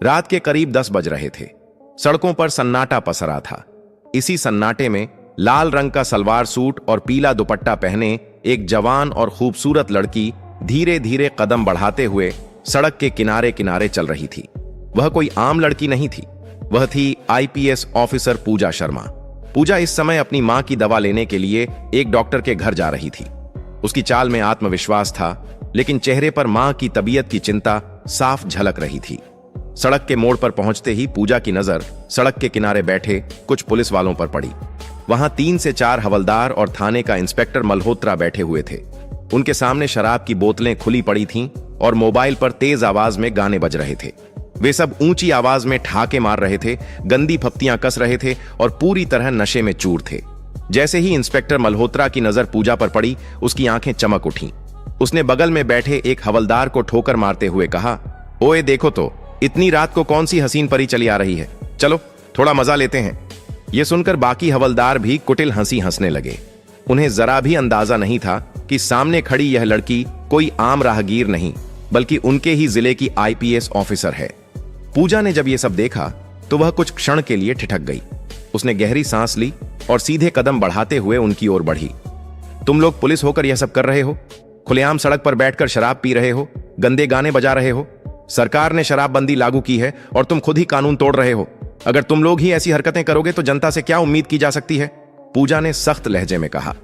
रात के करीब 10 बज रहे थे। सड़कों पर सन्नाटा पसरा था। इसी सन्नाटे में लाल रंग का सलवार सूट और पीला दुपट्टा पहने एक जवान और खूबसूरत लड़की धीरे धीरे कदम बढ़ाते हुए सड़क के किनारे किनारे चल रही थी। वह कोई आम लड़की नहीं थी, वह थी आईपीएस ऑफिसर पूजा शर्मा। पूजा इस समय अपनी मां की दवा लेने के लिए एक डॉक्टर के घर जा रही थी। उसकी चाल में आत्मविश्वास था, लेकिन चेहरे पर मां की तबीयत की चिंता साफ झलक रही थी। सड़क के मोड़ पर पहुंचते ही पूजा की नजर सड़क के किनारे बैठे कुछ पुलिस वालों पर पड़ी। वहां 3 से 4 हवलदार और थाने का इंस्पेक्टर मल्होत्रा बैठे हुए थे। उनके सामने शराब की बोतलें खुली पड़ी थीं और मोबाइल पर तेज आवाज में गाने बज रहे थे। वे सब ऊंची आवाज में ठहाके मार रहे थे, गंदी फप्तियां कस रहे थे और पूरी तरह नशे में चूर थे। जैसे ही इंस्पेक्टर मल्होत्रा की नजर पूजा पर पड़ी, उसकी आंखें चमक उठीं। उसने बगल में बैठे एक हवलदार को ठोकर मारते हुए कहा, ओए देखो तो, इतनी रात को कौन सी हसीन परी चली आ रही है, चलो थोड़ा मजा लेते हैं। यह सुनकर बाकी हवलदार भी कुटिल हंसी हंसने लगे। उन्हें जरा भी अंदाजा नहीं था कि सामने खड़ी यह लड़की कोई आम राहगीर नहीं, बल्कि उनके ही जिले की आईपीएस ऑफिसर है। पूजा ने जब यह सब देखा तो वह कुछ क्षण के लिए ठिठक गई। उसने गहरी सांस ली और सीधे कदम बढ़ाते हुए उनकी ओर बढ़ी। तुम लोग पुलिस होकर यह सब कर रहे हो? खुलेआम सड़क पर बैठकर शराब पी रहे हो, गंदे गाने बजा रहे हो। सरकार ने शराबबंदी लागू की है और तुम खुद ही कानून तोड़ रहे हो। अगर तुम लोग ही ऐसी हरकतें करोगे तो जनता से क्या उम्मीद की जा सकती है? पूजा ने सख्त लहजे में कहा।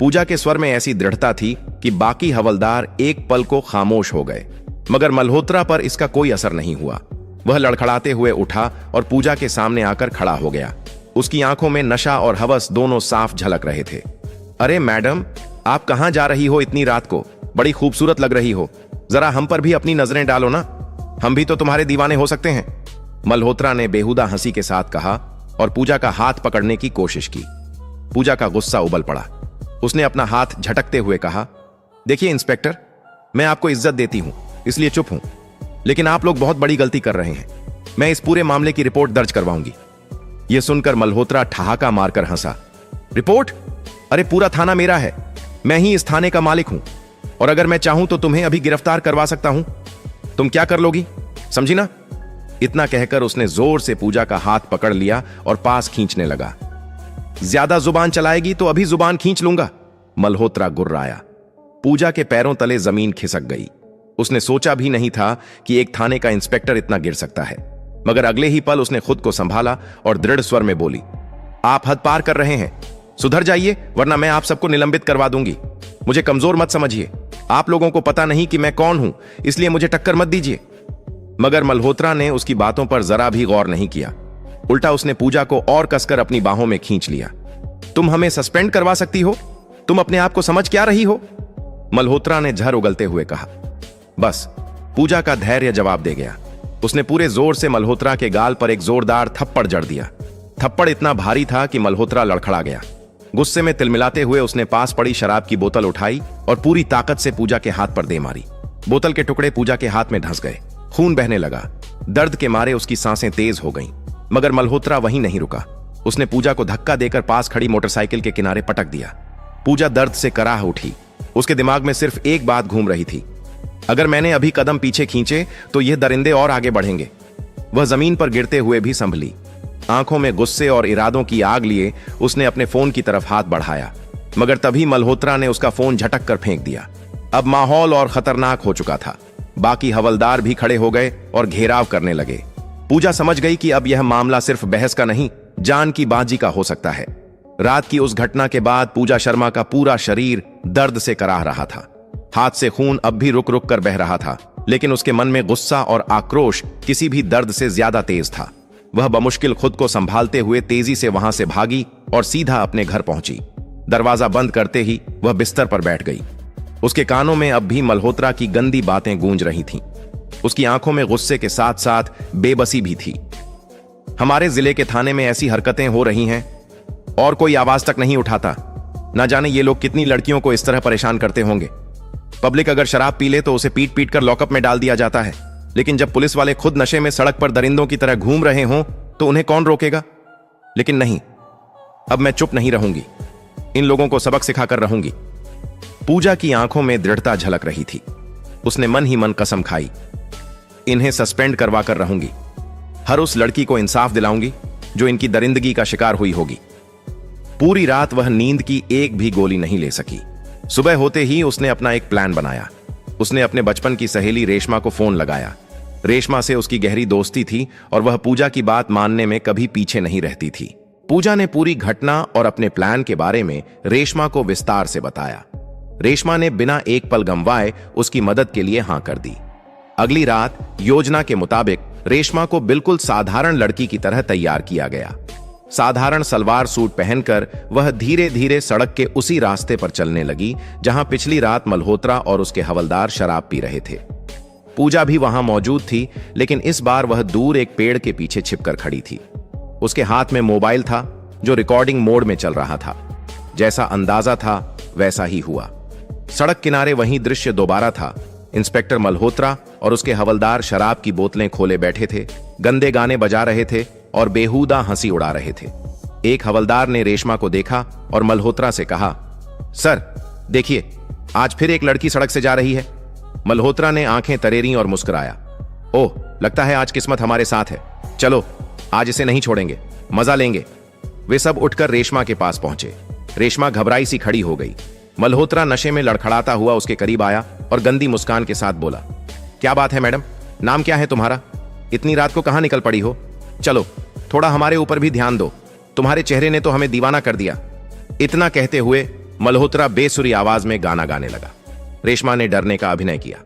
पूजा के स्वर में ऐसी दृढ़ता थी कि बाकी हवलदार एक पल को खामोश हो गए, मगर मल्होत्रा पर इसका कोई असर नहीं हुआ। वह लड़खड़ाते हुए उठा और पूजा के सामने आकर खड़ा हो गया। उसकी आंखों में नशा और हवस दोनों साफ झलक रहे थे। अरे मैडम, आप कहां जा रही हो इतनी रात को? बड़ी खूबसूरत लग रही हो, जरा हम पर भी अपनी नजरें डालो ना, हम भी तो तुम्हारे दीवाने हो सकते हैं। मल्होत्रा ने बेहुदा हंसी के साथ कहा और पूजा का हाथ पकड़ने की कोशिश की। पूजा का गुस्सा उबल पड़ा। उसने अपना हाथ झटकते हुए कहा, देखिए इंस्पेक्टर, मैं आपको इज्जत देती हूं इसलिए चुप हूं, लेकिन आप लोग बहुत बड़ी गलती कर रहे हैं। मैं इस पूरे मामले की रिपोर्ट दर्ज करवाऊंगी। यह सुनकर मल्होत्रा ठहाका मारकर हंसा। रिपोर्ट? अरे पूरा थाना मेरा है, मैं ही इस थाने का मालिक हूं, और अगर मैं चाहूं तो तुम्हें अभी गिरफ्तार करवा सकता हूं। तुम क्या कर लोगी, समझी ना? इतना कहकर उसने जोर से पूजा का हाथ पकड़ लिया और पास खींचने लगा। ज्यादा जुबान चलाएगी तो अभी जुबान खींच लूंगा, मल्होत्रा गुर्राया। पूजा के पैरों तले जमीन खिसक गई। उसने सोचा भी नहीं था कि एक थाने का इंस्पेक्टर इतना गिर सकता है, मगर अगले ही पल उसने खुद को संभाला और दृढ़ स्वर में बोली, आप हद पार कर रहे हैं, सुधर जाइए वरना मैं आप सबको निलंबित करवा दूंगी। मुझे कमजोर मत समझिए, आप लोगों को पता नहीं कि मैं कौन हूं, इसलिए मुझे टक्कर मत दीजिए। मगर मल्होत्रा ने उसकी बातों पर जरा भी गौर नहीं किया। उल्टा उसने पूजा को और कसकर अपनी बाहों में खींच लिया। तुम हमें सस्पेंड करवा सकती हो, तुम अपने आप को समझ क्या रही हो? मल्होत्रा ने झर उगलते हुए कहा। बस, पूजा का धैर्य जवाब दे गया। उसने पूरे जोर से मल्होत्रा के गाल पर एक जोरदार थप्पड़ जड़ दिया। थप्पड़ इतना भारी था कि मल्होत्रा लड़खड़ा गया। गुस्से में तिलमिलाते हुए उसने पास पड़ी शराब की बोतल उठाई और पूरी ताकत से पूजा के हाथ पर दे मारी। बोतल के टुकड़े पूजा के हाथ में धंस गए। खून बहने लगा। दर्द के मारे उसकी सांसें तेज हो गईं, मगर मल्होत्रा वहीं नहीं रुका। उसने पूजा को धक्का देकर पास खड़ी मोटरसाइकिल के किनारे पटक दिया। पूजा दर्द से कराह उठी। उसके दिमाग में सिर्फ एक बात घूम रही थी, अगर मैंने अभी कदम पीछे खींचे तो ये दरिंदे और आगे बढ़ेंगे। वह जमीन पर गिरते हुए भी संभली। आंखों में गुस्से और इरादों की आग लिए उसने अपने फोन की तरफ हाथ बढ़ाया, मगर तभी मल्होत्रा ने उसका फोन झटक कर फेंक दिया। अब माहौल और खतरनाक हो चुका था। बाकी हवलदार भी खड़े हो गए और घेराव करने लगे। पूजा समझ गई कि अब यह मामला सिर्फ बहस का नहीं, जान की बाजी का हो सकता है। रात की उस घटना के बाद पूजा शर्मा का पूरा शरीर दर्द से कराह रहा था। हाथ से खून अब भी रुक रुक कर बह रहा था, लेकिन उसके मन में गुस्सा और आक्रोश किसी भी दर्द से ज्यादा तेज था। वह बमुश्किल खुद को संभालते हुए तेजी से वहां से भागी और सीधा अपने घर पहुंची। दरवाजा बंद करते ही वह बिस्तर पर बैठ गई। उसके कानों में अब भी मल्होत्रा की गंदी बातें गूंज रही थीं। उसकी आंखों में गुस्से के साथ साथ बेबसी भी थी। हमारे जिले के थाने में ऐसी हरकतें हो रही हैं और कोई आवाज तक नहीं उठाता। ना जाने ये लोग कितनी लड़कियों को इस तरह परेशान करते होंगे। पब्लिक अगर शराब पी ले तो उसे पीट पीट कर लॉकअप में डाल दिया जाता है, लेकिन जब पुलिस वाले खुद नशे में सड़क पर दरिंदों की तरह घूम रहे हों तो उन्हें कौन रोकेगा? लेकिन नहीं, अब मैं चुप नहीं रहूंगी, इन लोगों को सबक सिखाकर रहूंगी। पूजा की आंखों में दृढ़ता झलक रही थी। उसने मन ही मन कसम खाई, इन्हें सस्पेंड करवा कर रहूंगी, हर उस लड़की को इंसाफ दिलाऊंगी जो इनकी दरिंदगी का शिकार हुई होगी। पूरी रात वह नींद की एक भी गोली नहीं ले सकी। सुबह होते ही उसने अपना एक प्लान बनाया। उसने अपने बचपन की सहेली रेशमा को फोन लगाया। रेशमा से उसकी गहरी दोस्ती थी और वह पूजा की बात मानने में कभी पीछे नहीं रहती थी। पूजा ने पूरी घटना और अपने प्लान के बारे में रेशमा को विस्तार से बताया। रेशमा ने बिना एक पल गंवाए उसकी मदद के लिए हां कर दी। अगली रात योजना के मुताबिक रेशमा को बिल्कुल साधारण लड़की की तरह तैयार किया गया। साधारण सलवार सूट पहनकर वह धीरे धीरे सड़क के उसी रास्ते पर चलने लगी जहां पिछली रात मल्होत्रा और उसके हवलदार शराब पी रहे थे। पूजा भी वहां मौजूद थी, लेकिन इस बार वह दूर एक पेड़ के पीछे छिपकर खड़ी थी। उसके हाथ में मोबाइल था जो रिकॉर्डिंग मोड में चल रहा था। जैसा अंदाजा था वैसा ही हुआ। सड़क किनारे वही दृश्य दोबारा था। इंस्पेक्टर मल्होत्रा और उसके हवलदार शराब की बोतलें खोले बैठे थे, गंदे गाने बजा रहे थे और बेहुदा हंसी उड़ा रहे थे। एक हवलदार ने रेशमा को देखा और मल्होत्रा से कहा, सर देखिए, आज फिर एक लड़की सड़क से जा रही है। मल्होत्रा ने आंखें तरेरी और मुस्कुराया। ओह, लगता है आज किस्मत हमारे साथ है। चलो, आज इसे नहीं छोड़ेंगे, मजा लेंगे। वे सब उठकर रेशमा के पास पहुंचे। रेशमा घबराई सी खड़ी हो गई। मल्होत्रा नशे में लड़खड़ाता हुआ उसके करीब आया और गंदी मुस्कान के साथ बोला, क्या बात है मैडम, नाम क्या है तुम्हारा? इतनी रात को कहां निकल पड़ी हो? चलो, थोड़ा हमारे ऊपर भी ध्यान दो, तुम्हारे चेहरे ने तो हमें दीवाना कर दिया। इतना कहते हुए मल्होत्रा बेसुरी आवाज में गाना गाने लगा। रेशमा ने डरने का अभिनय किया।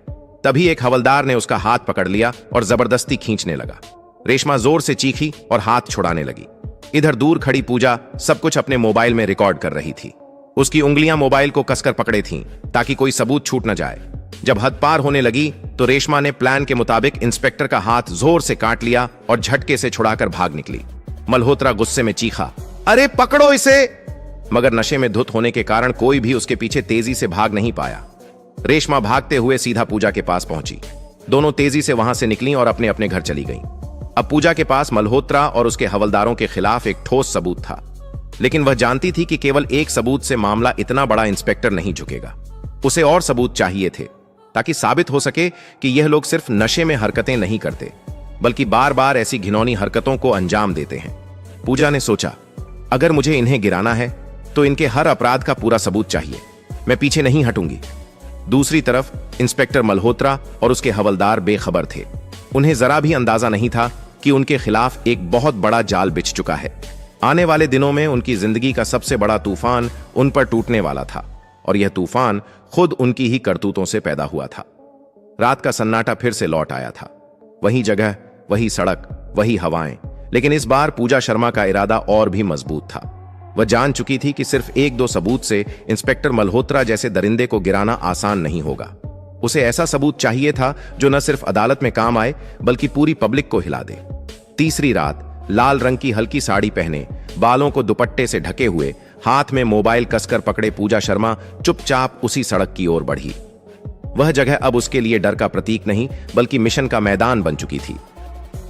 तभी एक हवलदार ने उसका हाथ पकड़ लिया और जबरदस्ती खींचने लगा। रेशमा जोर से चीखी और हाथ छुड़ाने लगी। इधर दूर खड़ी पूजा सब कुछ अपने मोबाइल में रिकॉर्ड कर रही थी। उसकी उंगलियां मोबाइल को कसकर पकड़े थीं ताकि कोई सबूत छूट न जाए। जब हद पार होने लगी तो रेशमा ने प्लान के मुताबिक इंस्पेक्टर का हाथ जोर से काट लिया और झटके से छुड़ाकर भाग निकली। मल्होत्रा गुस्से में चीखा, अरे पकड़ो इसे! मगर नशे में धुत होने के कारण कोई भी उसके पीछे तेजी से भाग नहीं पाया। रेशमा भागते हुए सीधा पूजा के पास पहुंची। दोनों तेजी से वहां से निकली और अपने अपने घर चली गईं। अब पूजा के पास मल्होत्रा और उसके हवलदारों के खिलाफ एक ठोस सबूत था, लेकिन वह जानती थी कि केवल एक सबूत से मामला इतना बड़ा इंस्पेक्टर नहीं झुकेगा। उसे और सबूत चाहिए थे ताकि साबित हो सके कि यह लोग सिर्फ नशे में हरकतें नहीं करते, बल्कि बार बार ऐसी घिनौनी हरकतों को अंजाम देते हैं। पूजा ने सोचा, अगर मुझे इन्हें गिराना है तो इनके हर अपराध का पूरा सबूत चाहिए। मैं पीछे नहीं हटूंगी। दूसरी तरफ इंस्पेक्टर मल्होत्रा और उसके हवलदार बेखबर थे। उन्हें जरा भी अंदाजा नहीं था कि उनके खिलाफ एक बहुत बड़ा जाल बिछ चुका है। आने वाले दिनों में उनकी जिंदगी का सबसे बड़ा तूफान उन पर टूटने वाला था, और यह तूफान खुद उनकी ही करतूतों से पैदा हुआ था। रात का सन्नाटा फिर से लौट आया था। वही जगह, वही सड़क, वही हवाएं, लेकिन इस बार पूजा शर्मा का इरादा और भी मजबूत था। वह जान चुकी थी कि सिर्फ एक दो सबूत से इंस्पेक्टर मल्होत्रा जैसे दरिंदे को गिराना आसान नहीं होगा। उसे ऐसा सबूत चाहिए था जो न सिर्फ अदालत में काम आए बल्कि पूरी पब्लिक को हिला दे। तीसरी रात लाल रंग की हल्की साड़ी पहने, बालों को दुपट्टे से ढके हुए, हाथ में मोबाइल कसकर पकड़े पूजा शर्मा चुपचाप उसी सड़क की ओर बढ़ी। वह जगह अब उसके लिए डर का प्रतीक नहीं बल्कि मिशन का मैदान बन चुकी थी।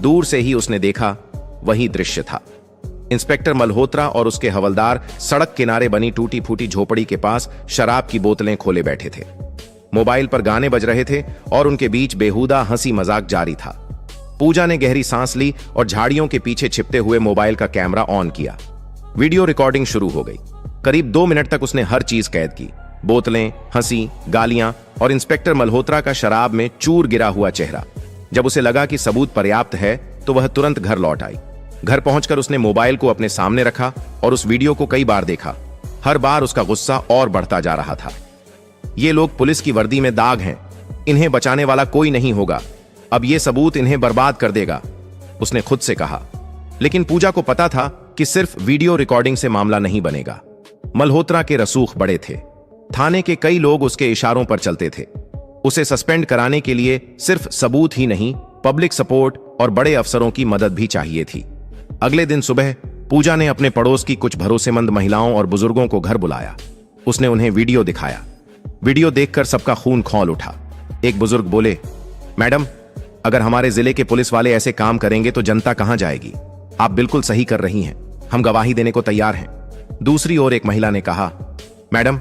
दूर से ही उसने देखा, वही दृश्य था। इंस्पेक्टर मल्होत्रा और उसके हवलदार सड़क किनारे बनी टूटी फूटी झोपड़ी के पास शराब की बोतलें खोले बैठे थे। मोबाइल पर गाने बज रहे थे और उनके बीच बेहुदा हंसी मजाक जारी था। पूजा ने गहरी सांस ली और झाड़ियों के पीछे छिपते हुए मोबाइल का कैमरा ऑन किया। वीडियो रिकॉर्डिंग शुरू हो गई। करीब 2 मिनट तक उसने हर चीज कैद की। बोतलें, हंसी, गालियां और इंस्पेक्टर मल्होत्रा का शराब में चूर गिरा हुआ चेहरा। जब उसे लगा कि सबूत पर्याप्त है तो वह तुरंत घर लौट आई। घर पहुंचकर उसने मोबाइल को अपने सामने रखा और उस वीडियो को कई बार देखा। हर बार उसका गुस्सा और बढ़ता जा रहा था। ये लोग पुलिस की वर्दी में दाग हैं, इन्हें बचाने वाला कोई नहीं होगा। अब ये सबूत इन्हें बर्बाद कर देगा, उसने खुद से कहा। लेकिन पूजा को पता था कि सिर्फ वीडियो रिकॉर्डिंग से मामला नहीं बनेगा। मल्होत्रा के रसूख बड़े थे। थाने के कई लोग उसके इशारों पर चलते थे। उसे सस्पेंड कराने के लिए सिर्फ सबूत ही नहीं, पब्लिक सपोर्ट और बड़े अफसरों की मदद भी चाहिए थी। अगले दिन सुबह पूजा ने अपने पड़ोस की कुछ भरोसेमंद महिलाओं और बुजुर्गों को घर बुलाया। उसने उन्हें वीडियो दिखाया। वीडियो देखकर सबका खून खौल उठा। एक बुजुर्ग बोले, मैडम, अगर हमारे जिले के पुलिस वाले ऐसे काम करेंगे तो जनता कहां जाएगी? आप बिल्कुल सही कर रही हैं, हम गवाही देने को तैयार हैं। दूसरी ओर एक महिला ने कहा, मैडम,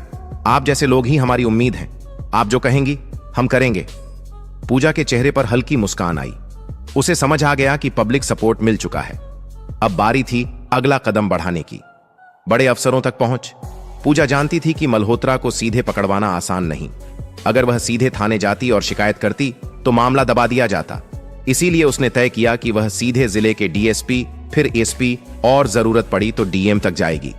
आप जैसे लोग ही हमारी उम्मीद हैं, आप जो कहेंगी हम करेंगे। पूजा के चेहरे पर हल्की मुस्कान आई। उसे समझ आ गया कि पब्लिक सपोर्ट मिल चुका है। अब बारी थी अगला कदम बढ़ाने की, बड़े अफसरों तक पहुंच। पूजा जानती थी कि मल्होत्रा को सीधे पकड़वाना आसान नहीं। अगर वह सीधे थाने जाती और शिकायत करती तो मामला दबा दिया जाता। इसीलिए उसने तय किया कि वह सीधे जिले के डीएसपी, फिर एसपी और जरूरत पड़ी तो डीएम तक जाएगी।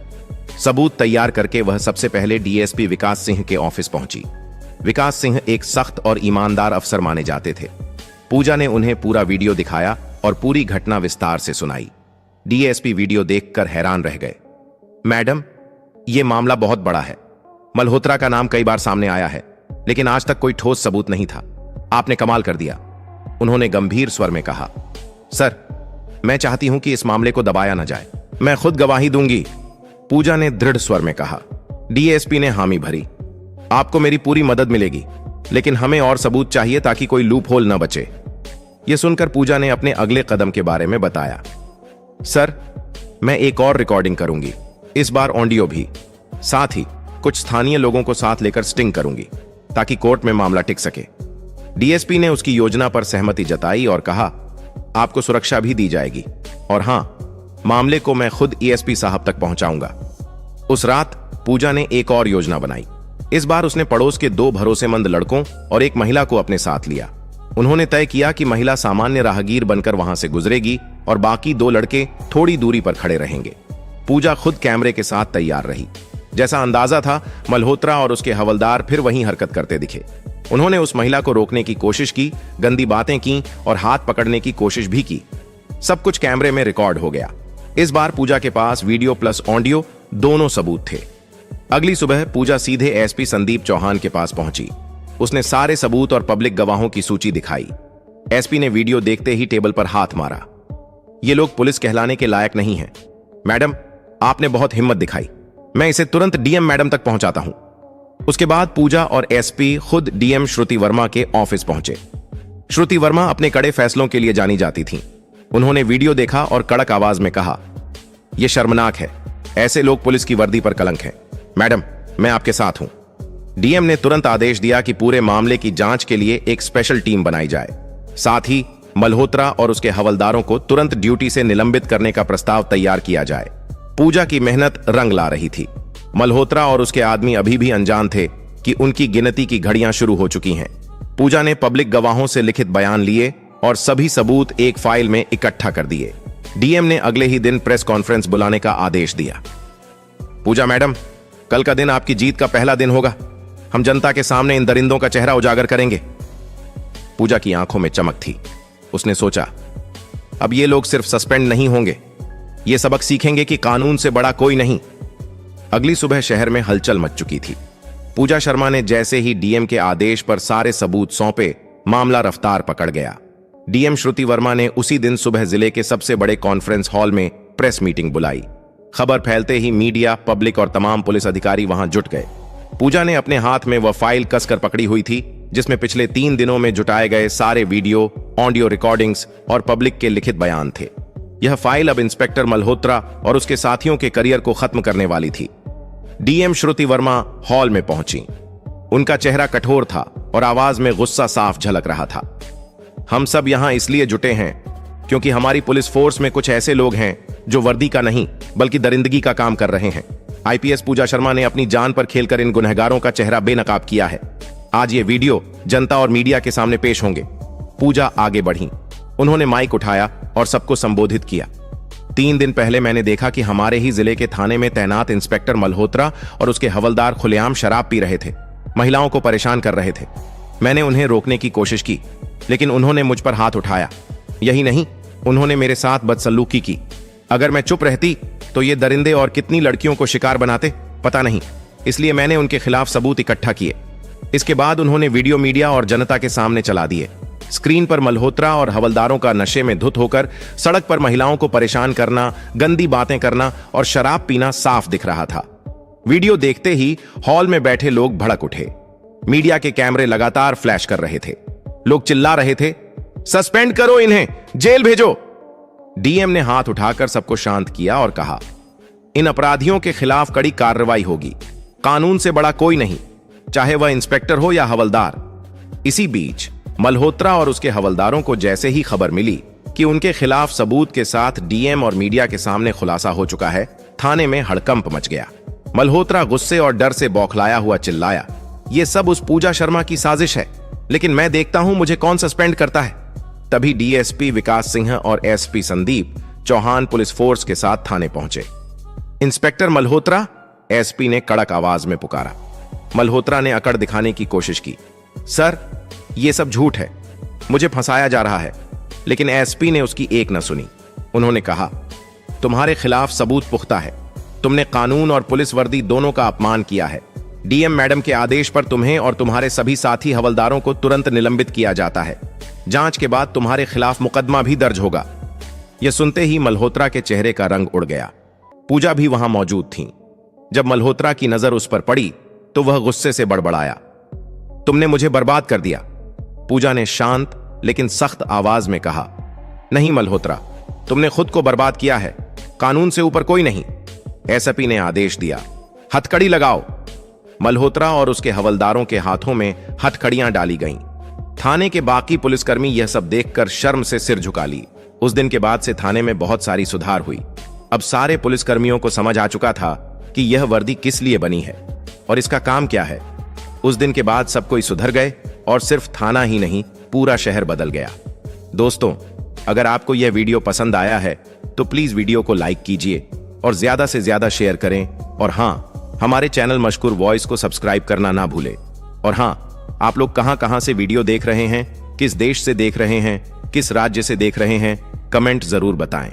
सबूत तैयार करके वह सबसे पहले डीएसपी विकास सिंह के ऑफिस पहुंची। विकास सिंह एक सख्त और ईमानदार अफसर माने जाते थे। पूजा ने उन्हें पूरा वीडियो दिखाया और पूरी घटना विस्तार से सुनाई। डीएसपी वीडियो देखकर हैरान रह गए। मैडम, यह मामला बहुत बड़ा है। मल्होत्रा का नाम कई बार सामने आया है, लेकिन आज तक कोई ठोस सबूत नहीं था। आपने कमाल कर दिया, उन्होंने गंभीर स्वर में कहा। सर, मैं चाहती हूं कि इस मामले को दबाया न जाए। मैं खुद गवाही दूंगी, पूजा ने दृढ़ स्वर में कहा। डीएसपी ने हामी भरी। आपको मेरी पूरी मदद मिलेगी, लेकिन हमें और सबूत चाहिए ताकि कोई लूप होल न बचे। यह सुनकर पूजा ने अपने अगले कदम के बारे में बताया। सर, मैं एक और रिकॉर्डिंग करूंगी, इस बार ऑडियो भी। साथ ही कुछ स्थानीय लोगों को साथ लेकर स्टिंग करूंगी ताकि कोर्ट में मामला टिक सके। डीएसपी ने उसकी योजना पर सहमति जताई और कहा, आपको सुरक्षा भी दी जाएगी, और हां, मामले को मैं खुद एएसपी साहब तक पहुंचाऊंगा। उस रात पूजा ने एक और योजना बनाई। इस बार उसने पड़ोस के 2 भरोसेमंद लड़कों और एक महिला को अपने साथ लिया। उन्होंने तय किया कि महिला सामान्य राहगीर बनकर वहां से गुजरेगी और बाकी 2 लड़के थोड़ी दूरी पर खड़े रहेंगे। पूजा खुद कैमरे के साथ तैयार रही। जैसा अंदाजा था, मल्होत्रा और उसके हवलदार फिर वहीं हरकत करते दिखे। उन्होंने उस महिला को रोकने की कोशिश की, गंदी बातें की और हाथ पकड़ने की कोशिश भी की। सब कुछ कैमरे में रिकॉर्ड हो गया। इस बार पूजा के पास वीडियो प्लस ऑडियो दोनों सबूत थे। अगली सुबह पूजा सीधे एसपी संदीप चौहान के पास पहुंची। उसने सारे सबूत और पब्लिक गवाहों की सूची दिखाई। एसपी ने वीडियो देखते ही टेबल पर हाथ मारा। ये लोग पुलिस कहलाने के लायक नहीं हैं। मैडम, आपने बहुत हिम्मत दिखाई। मैं इसे तुरंत डीएम मैडम तक पहुंचाता हूं। उसके बाद पूजा और एसपी खुद डीएम श्रुति वर्मा के ऑफिस पहुंचे। श्रुति वर्मा अपने कड़े फैसलों के लिए जानी जाती थीं। उन्होंने वीडियो देखा और कड़क आवाज में कहा, यह शर्मनाक है। ऐसे लोग पुलिस की वर्दी पर कलंक हैं। मैडम, मैं आपके साथ हूं। डीएम ने तुरंत आदेश दिया कि पूरे मामले की जांच के लिए एक स्पेशल टीम बनाई जाए। साथ ही मल्होत्रा और उसके हवलदारों को तुरंत ड्यूटी से निलंबित करने का प्रस्ताव तैयार किया जाए। पूजा की मेहनत रंग ला रही थी। मल्होत्रा और उसके आदमी अभी भी अनजान थे कि उनकी गिनती की घड़ियां शुरू हो चुकी हैं। पूजा ने पब्लिक गवाहों से लिखित बयान लिए और सभी सबूत एक फाइल में इकट्ठा कर दिए। डीएम ने अगले ही दिन प्रेस कॉन्फ्रेंस बुलाने का आदेश दिया। पूजा मैडम, कल का दिन आपकी जीत का पहला दिन होगा। हम जनता के सामने इन दरिंदों का चेहरा उजागर करेंगे। पूजा की आंखों में चमक थी। उसने सोचा, अब ये लोग सिर्फ सस्पेंड नहीं होंगे, ये सबक सीखेंगे कि कानून से बड़ा कोई नहीं। अगली सुबह शहर में हलचल मच चुकी थी। पूजा शर्मा ने जैसे ही डीएम के आदेश पर सारे सबूत सौंपे, मामला रफ्तार पकड़ गया। डीएम श्रुति वर्मा ने उसी दिन सुबह जिले के सबसे बड़े कॉन्फ्रेंस हॉल में प्रेस मीटिंग बुलाई। खबर फैलते ही मीडिया, पब्लिक और तमाम पुलिस अधिकारी वहां जुट गए। पूजा ने अपने हाथ में वह फाइल कसकर पकड़ी हुई थी जिसमें पिछले 3 दिनों में जुटाए गए सारे वीडियो, ऑडियो रिकॉर्डिंग्स और पब्लिक के लिखित बयान थे। यह फाइल अब इंस्पेक्टर मल्होत्रा और उसके साथियों के करियर को खत्म करने वाली थी। डीएम श्रुति वर्मा हॉल में पहुंची। उनका चेहरा कठोर था और आवाज में गुस्सा साफ झलक रहा था। हम सब यहां इसलिए जुटे हैं क्योंकि हमारी पुलिस फोर्स में कुछ ऐसे लोग हैं जो वर्दी का नहीं बल्कि दरिंदगी का काम कर रहे हैं। आईपीएस पूजा शर्मा ने अपनी जान पर खेलकर इन गुनहगारों का चेहरा बेनकाब किया है। आज ये वीडियो जनता और मीडिया के सामने पेश होंगे। पूजा आगे बढ़ी। उन्होंने माइक उठाया और सबको संबोधित किया। 3 दिन पहले मैंने देखा कि हमारे ही जिले के थाने में तैनात इंस्पेक्टर मल्होत्रा और उसके हवलदार खुलेआम शराब पी रहे थे, महिलाओं को परेशान कर रहे थे। मैंने उन्हें रोकने की कोशिश की, लेकिन उन्होंने मुझ पर हाथ उठाया। यही नहीं, उन्होंने मेरे साथ बदसलूकी की। अगर मैं चुप रहती तो ये दरिंदे और कितनी लड़कियों को शिकार बनाते पता नहीं। इसलिए मैंने उनके खिलाफ सबूत इकट्ठा किए। इसके बाद उन्होंने वीडियो मीडिया और जनता के सामने चला दिए। स्क्रीन पर मल्होत्रा और हवलदारों का नशे में धुत होकर सड़क पर महिलाओं को परेशान करना, गंदी बातें करना और शराब पीना साफ दिख रहा था। वीडियो देखते ही हॉल में बैठे लोग भड़क उठे। मीडिया के कैमरे लगातार फ्लैश कर रहे थे। लोग चिल्ला रहे थे, सस्पेंड करो इन्हें, जेल भेजो। डीएम ने हाथ उठाकर सबको शांत किया और कहा, इन अपराधियों के खिलाफ कड़ी कार्रवाई होगी। कानून से बड़ा कोई नहीं, चाहे वह इंस्पेक्टर हो या हवलदार। इसी बीच मल्होत्रा और उसके हवलदारों को जैसे ही खबर मिली कि उनके खिलाफ सबूत के साथ डीएम और मीडिया के सामने खुलासा हो चुका है, थाने में हड़कंप मच गया। मल्होत्रा गुस्से और डर से बौखलाया हुआ चिल्लाया, ये सब उस पूजा शर्मा की साजिश है, लेकिन मैं देखता हूं मुझे कौन सस्पेंड करता है। तभी डीएसपी विकास सिंह और SP Sandeep Chauhan police force के साथ थाने पहुंचे। इंस्पेक्टर मल्होत्रा, एसपी ने कड़क आवाज में पुकारा। मल्होत्रा ने अकड़ दिखाने की कोशिश की, सर ये सब झूठ है, मुझे फंसाया जा रहा है। लेकिन एसपी ने उसकी एक न सुनी। उन्होंने कहा, तुम्हारे खिलाफ सबूत पुख्ता है, तुमने कानून और पुलिस वर्दी दोनों का अपमान किया है। डीएम मैडम के आदेश पर तुम्हें और तुम्हारे सभी साथी हवलदारों को तुरंत निलंबित किया जाता है। जांच के बाद तुम्हारे खिलाफ मुकदमा भी दर्ज होगा। यह सुनते ही मल्होत्रा के चेहरे का रंग उड़ गया। पूजा भी वहां मौजूद थी। जब मल्होत्रा की नजर उस पर पड़ी तो वह गुस्से से बड़बड़ाया, तुमने मुझे बर्बाद कर दिया। पूजा ने शांत लेकिन सख्त आवाज में कहा, नहीं मल्होत्रा, तुमने खुद को बर्बाद किया है, कानून से ऊपर कोई नहीं। एसपी ने आदेश दिया, हथकड़ी लगाओ। मल्होत्रा और उसके हवलदारों के हाथों में हथकड़ियां डाली गईं। थाने के बाकी पुलिसकर्मी यह सब देखकर शर्म से सिर झुका ली। उस दिन के बाद से थाने में बहुत सारी सुधार हुई। अब सारे पुलिसकर्मियों को समझ आ चुका था कि यह वर्दी किस लिए बनी है और इसका काम क्या है। उस दिन के बाद सब कोई सुधर गए और सिर्फ थाना ही नहीं, पूरा शहर बदल गया। दोस्तों, अगर आपको यह वीडियो पसंद आया है तो प्लीज वीडियो को लाइक कीजिए और ज्यादा से ज्यादा शेयर करें। और हाँ, हमारे चैनल मशकूर वॉइस को सब्सक्राइब करना ना भूलें। और हाँ, आप लोग कहां से वीडियो देख रहे हैं, किस देश से देख रहे हैं, किस राज्य से देख रहे हैं, कमेंट जरूर बताएं।